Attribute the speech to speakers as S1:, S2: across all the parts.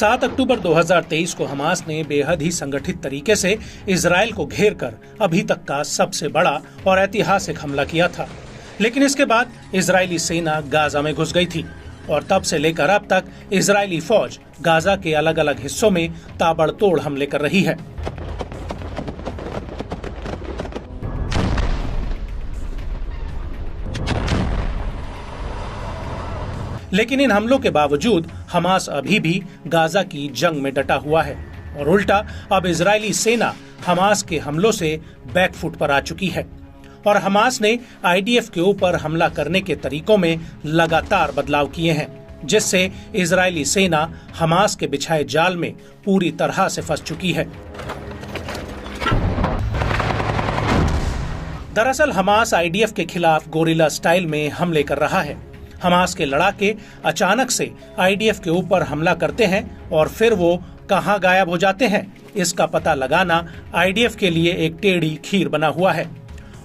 S1: 7 अक्टूबर 2023 को हमास ने बेहद ही संगठित तरीके से इजराइल को घेर कर अभी तक का सबसे बड़ा और ऐतिहासिक हमला किया था। लेकिन इसके बाद इजरायली सेना गाजा में घुस गई थी और तब से लेकर अब तक इजरायली फौज गाजा के अलग अलग हिस्सों में ताबड़तोड़ हमले कर रही है। लेकिन इन हमलों के बावजूद हमास अभी भी गाजा की जंग में डटा हुआ है और उल्टा अब इजरायली सेना हमास के हमलों से बैकफुट पर आ चुकी है और हमास ने आईडीएफ के ऊपर हमला करने के तरीकों में लगातार बदलाव किए हैं, जिससे इजरायली सेना हमास के बिछाए जाल में पूरी तरह से फंस चुकी है। दरअसल हमास आईडीएफ के खिलाफ गोरिल्ला स्टाइल में हमले कर रहा है। हमास के लड़ाके अचानक से आईडीएफ के ऊपर हमला करते हैं और फिर वो कहां गायब हो जाते हैं, इसका पता लगाना आईडीएफ के लिए एक टेढ़ी खीर बना हुआ है।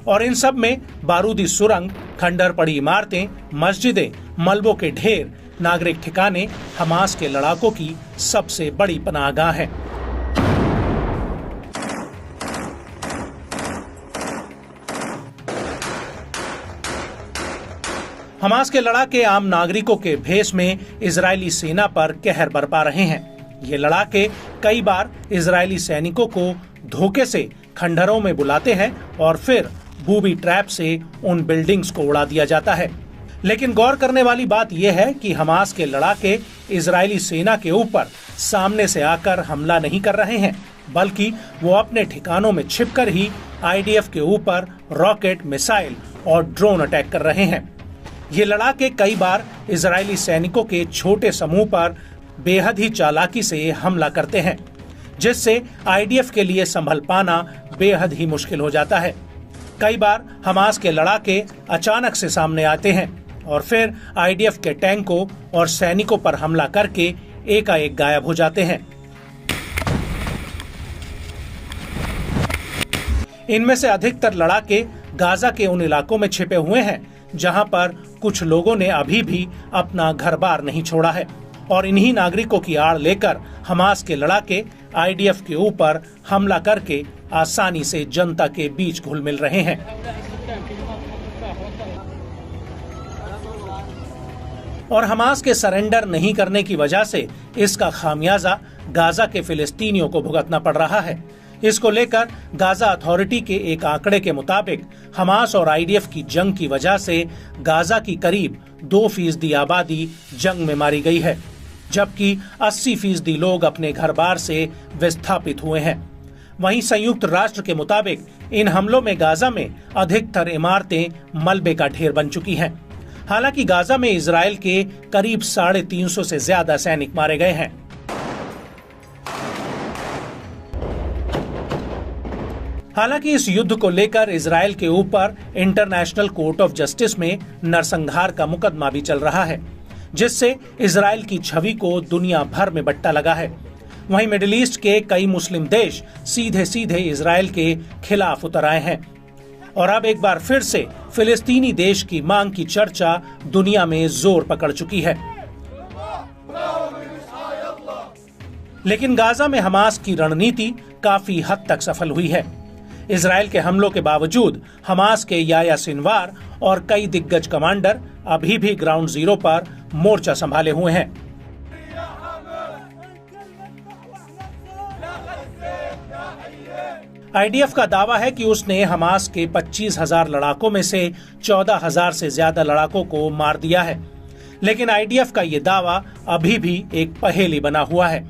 S1: और इन सब में बारूदी सुरंग, खंडर पड़ी इमारतें, मस्जिदें, मलबों के ढेर, नागरिक ठिकाने हमास के लड़ाकों की सबसे बड़ी पनाहगाह है। हमास के लड़ाके आम नागरिकों के भेष में इजरायली सेना पर कहर बरपा रहे हैं। ये लड़ाके कई बार इजरायली सैनिकों को धोखे से खंडरों में बुलाते हैं और फिर बूबी ट्रैप से उन बिल्डिंग्स को उड़ा दिया जाता है। लेकिन गौर करने वाली बात यह है कि हमास के लड़ाके इजरायली सेना के ऊपर सामने से आकर हमला नहीं कर रहे हैं, बल्कि वो अपने ठिकानों में छिपकर ही आईडीएफ के ऊपर रॉकेट, मिसाइल और ड्रोन अटैक कर रहे हैं। ये लड़ाके कई बार इजरायली सैनिकों के छोटे समूह पर बेहद ही चालाकी से हमला करते हैं, जिससे आईडीएफ के लिए संभल पाना बेहद ही मुश्किल हो जाता है। कई बार हमास के लड़ाके अचानक से सामने आते हैं और फिर आईडीएफ के टैंकों और सैनिकों पर हमला करके एकाएक गायब हो जाते हैं। इनमें से अधिकतर लड़ाके गाजा के उन इलाकों में छिपे हुए हैं जहां पर कुछ लोगों ने अभी भी अपना घर बार नहीं छोड़ा है और इन्हीं नागरिकों की आड़ लेकर हमास के लड़ाके आईडीएफ के ऊपर हमला करके आसानी से जनता के बीच घुल मिल रहे हैं। और हमास के सरेंडर नहीं करने की वजह से इसका खामियाजा गाजा के फिलिस्तीनियों को भुगतना पड़ रहा है। इसको लेकर गाजा अथॉरिटी के एक आंकड़े के मुताबिक हमास और आईडीएफ की जंग की वजह से गाजा की करीब 2% आबादी जंग में मारी गई है, जबकि 80% लोग अपने घर बार से विस्थापित हुए हैं। वहीं संयुक्त राष्ट्र के मुताबिक इन हमलों में गाजा में अधिकतर इमारतें मलबे का ढेर बन चुकी हैं। हालांकि गाजा में इजराइल के करीब 350 से ज्यादा सैनिक मारे गए हैं। हालांकि इस युद्ध को लेकर इजराइल के ऊपर इंटरनेशनल कोर्ट ऑफ जस्टिस में नरसंहार का मुकदमा भी चल रहा है, जिससे इजराइल की छवि को दुनिया भर में बट्टा लगा है। वहीं मिडिल ईस्ट के कई मुस्लिम देश सीधे सीधे इजराइल के खिलाफ उतर आए हैं और अब एक बार फिर से फिलिस्तीनी देश की मांग की चर्चा दुनिया में जोर पकड़ चुकी है। लेकिन गाजा में हमास की रणनीति काफी हद तक सफल हुई है। इजराइल के हमलों के बावजूद हमास के याह्या सिनवार और कई दिग्गज कमांडर अभी भी ग्राउंड जीरो पर मोर्चा संभाले हुए हैं। आईडीएफ का दावा है कि उसने हमास के 25,000 लड़ाकों में से 14,000 से ज्यादा लड़ाकों को मार दिया है, लेकिन आईडीएफ का ये दावा अभी भी एक पहेली बना हुआ है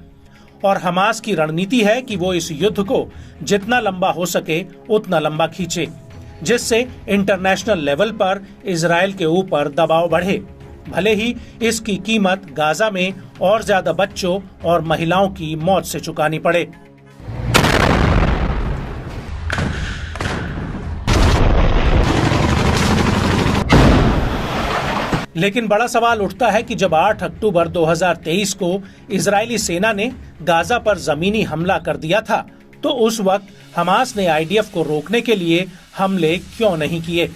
S1: और हमास की रणनीति है कि वो इस युद्ध को जितना लंबा हो सके उतना लंबा खींचे, जिससे इंटरनेशनल लेवल पर इजराइल के ऊपर दबाव बढ़े, भले ही इसकी कीमत गाजा में और ज्यादा बच्चों और महिलाओं की मौत से चुकानी पड़े। लेकिन बड़ा सवाल उठता है कि जब 8 अक्टूबर 2023 को इजरायली सेना ने गाजा पर जमीनी हमला कर दिया था, तो उस वक्त हमास ने आईडीएफ को रोकने के लिए हमले क्यों नहीं किए?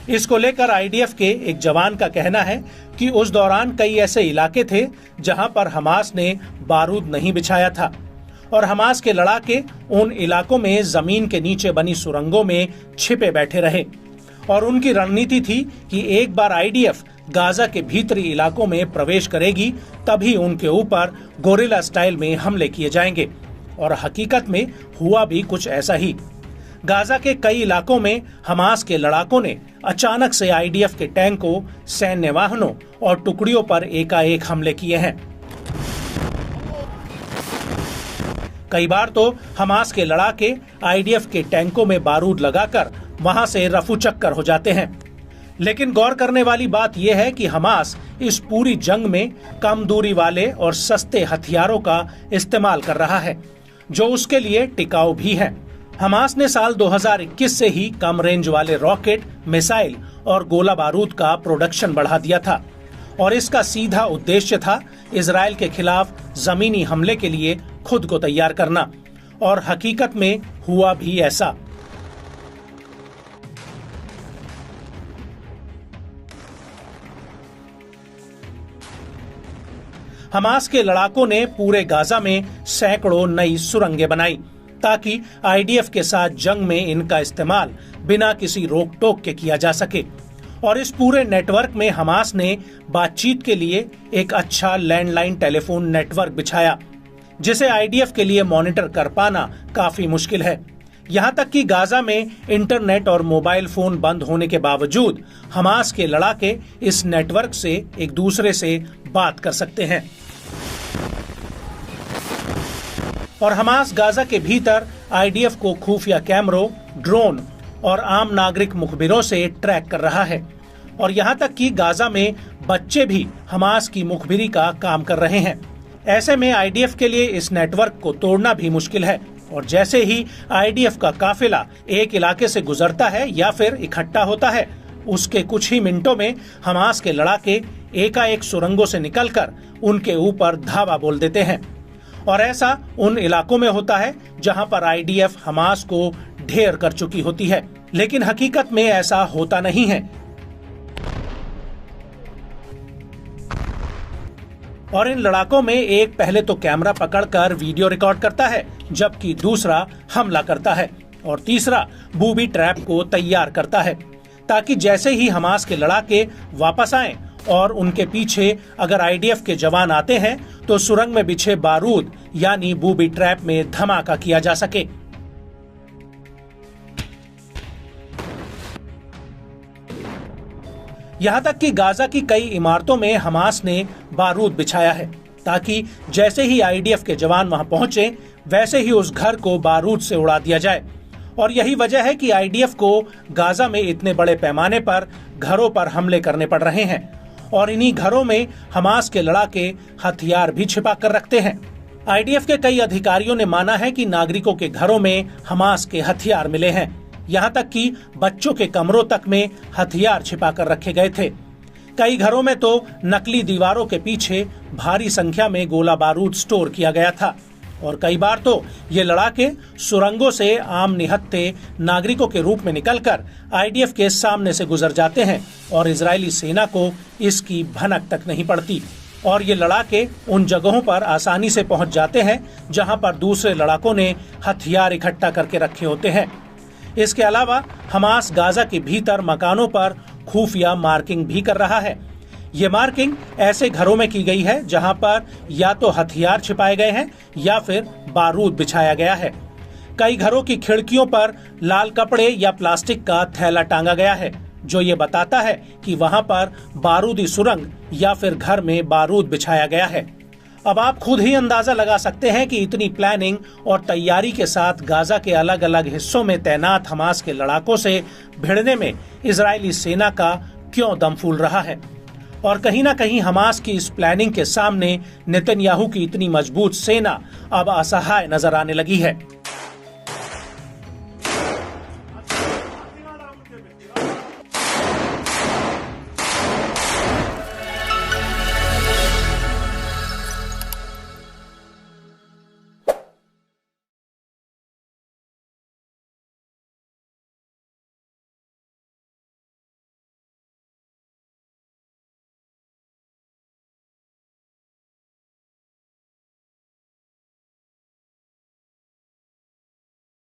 S1: इसको लेकर आईडीएफ के एक जवान का कहना है कि उस दौरान कई ऐसे इलाके थे जहां पर हमास ने बारूद नहीं बिछाया था और हमास के लड़ाके उन इलाकों में जमीन के नीचे बनी सुरंगों में छिपे बैठे रहे और उनकी रणनीति थी कि एक बार आईडीएफ गाजा के भीतरी इलाकों में प्रवेश करेगी तभी उनके ऊपर गोरिल्ला स्टाइल में हमले किए जाएंगे। और हकीकत में हुआ भी कुछ ऐसा ही। गाजा के कई इलाकों में हमास के लड़ाकों ने अचानक से आईडीएफ के टैंकों, सैन्य वाहनों और टुकड़ियों पर एकाएक हमले किए हैं। कई बार तो हमास के लड़ाके आईडीएफ के टैंकों में बारूद लगाकर वहां से रफू चक्कर हो जाते हैं। लेकिन गौर करने वाली बात यह है कि हमास इस पूरी जंग में कम दूरी वाले और सस्ते हथियारों का इस्तेमाल कर रहा है जो उसके लिए टिकाऊ भी है। हमास ने साल 2021 से ही कम रेंज वाले रॉकेट, मिसाइल और गोला बारूद का प्रोडक्शन बढ़ा दिया था और इसका सीधा उद्देश्य था इजराइल के खिलाफ जमीनी हमले के लिए खुद को तैयार करना। और हकीकत में हुआ भी ऐसा। हमास के लड़ाकों ने पूरे गाजा में सैकड़ों नई सुरंगें बनाई ताकि आईडीएफ के साथ जंग में इनका इस्तेमाल बिना किसी रोक टोक के किया जा सके। और इस पूरे नेटवर्क में हमास ने बातचीत के लिए एक अच्छा लैंडलाइन टेलीफोन नेटवर्क बिछाया जिसे आईडीएफ के लिए मॉनिटर कर पाना काफी मुश्किल है। यहाँ तक कि गाजा में इंटरनेट और मोबाइल फोन बंद होने के बावजूद हमास के लड़ाके इस नेटवर्क से एक दूसरे से बात कर सकते हैं। और हमास गाजा के भीतर आईडीएफ को खुफिया कैमरों, ड्रोन और आम नागरिक मुखबिरों से ट्रैक कर रहा है। और यहाँ तक कि गाजा में बच्चे भी हमास की मुखबिरी का काम कर रहे हैं। ऐसे में आईडीएफ के लिए इस नेटवर्क को तोड़ना भी मुश्किल है। और जैसे ही आईडीएफ का काफिला एक इलाके से गुजरता है या फिर इकट्ठा होता है, उसके कुछ ही मिनटों में हमास के लड़ाके एकाएक सुरंगों से निकलकर उनके ऊपर धावा बोल देते हैं। और ऐसा उन इलाकों में होता है जहां पर आईडीएफ हमास को ढेर कर चुकी होती है। लेकिन हकीकत में ऐसा होता नहीं है। और इन लड़ाकों में एक पहले तो कैमरा पकड़कर वीडियो रिकॉर्ड करता है, जबकि दूसरा हमला करता है और तीसरा बूबी ट्रैप को तैयार करता है ताकि जैसे ही हमास के लड़ाके वापस आएं और उनके पीछे अगर आईडीएफ के जवान आते हैं तो सुरंग में बिछे बारूद यानी बूबी ट्रैप में धमाका किया जा सके। यहाँ तक कि गाजा की कई इमारतों में हमास ने बारूद बिछाया है ताकि जैसे ही आईडीएफ के जवान वहां पहुंचे वैसे ही उस घर को बारूद से उड़ा दिया जाए। और यही वजह है कि आईडीएफ को गाजा में इतने बड़े पैमाने पर घरों पर हमले करने पड़ रहे हैं और इन्हीं घरों में हमास के लड़ाके हथियार भी छिपा कर रखते हैं। आईडीएफ के कई अधिकारियों ने माना है कि नागरिकों के घरों में हमास के हथियार मिले हैं। यहाँ तक कि बच्चों के कमरों तक में हथियार छिपा कर रखे गए थे। कई घरों में तो नकली दीवारों के पीछे भारी संख्या में गोला बारूद स्टोर किया गया था। और कई बार तो ये लड़ाके सुरंगों से आम निहत्थे नागरिकों के रूप में निकलकर आईडीएफ के सामने से गुजर जाते हैं और इजरायली सेना को इसकी भनक तक नहीं पड़ती। और ये लड़ाके उन जगहों पर आसानी से पहुंच जाते हैं जहां पर दूसरे लड़ाकों ने हथियार इकट्ठा करके रखे होते हैं। इसके अलावा हमास गाजा के भीतर मकानों पर खुफिया मार्किंग भी कर रहा है। ये मार्किंग ऐसे घरों में की गई है जहां पर या तो हथियार छिपाए गए हैं या फिर बारूद बिछाया गया है। कई घरों की खिड़कियों पर लाल कपड़े या प्लास्टिक का थैला टांगा गया है जो ये बताता है कि वहां पर बारूदी सुरंग या फिर घर में बारूद बिछाया गया है। अब आप खुद ही अंदाजा लगा सकते हैं कि इतनी प्लानिंग और तैयारी के साथ गाजा के अलग अलग हिस्सों में तैनात हमास के लड़ाकों से भिड़ने में इजरायली सेना का क्यों दम फूल रहा है। और कहीं ना कहीं हमास की इस प्लानिंग के सामने नेतन्याहू की इतनी मजबूत सेना अब असहाय नजर आने लगी है।